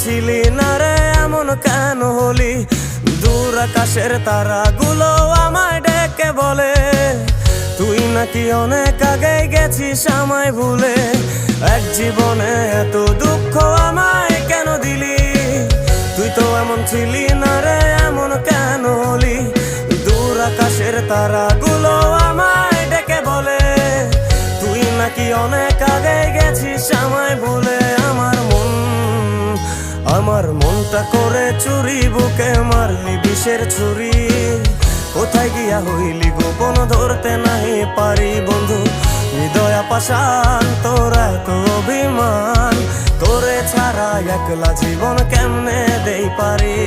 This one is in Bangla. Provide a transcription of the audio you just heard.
ছিলি না রে, এমন কেন হলি? দূর আকাশের তারাগুলো আমায় ডেকে বলে তুই নাকি অনেক আগে গেছিস আমায় ভুলে। এক জীবনে এত দুঃখ আমায় কেন দিলি? তুই তো এমন ছিলি না রে, এমন কেন হলি? দূর আকাশের তারাগুলো আমায় ডেকে বলে তুই নাকি অনেক আগে গেছিস আমায় ভুলে। আমার মনটা করে চুরি, বুকে মারলি বিষের ছুরি। কোথায় গিয়া হইলি গোপন, ধরতে নাহি পারি বন্ধু। হৃদয় পাষাণ তোর এত অভিমান, তোরে ছাড়া একলা জীবন কেমনে দেই পারি?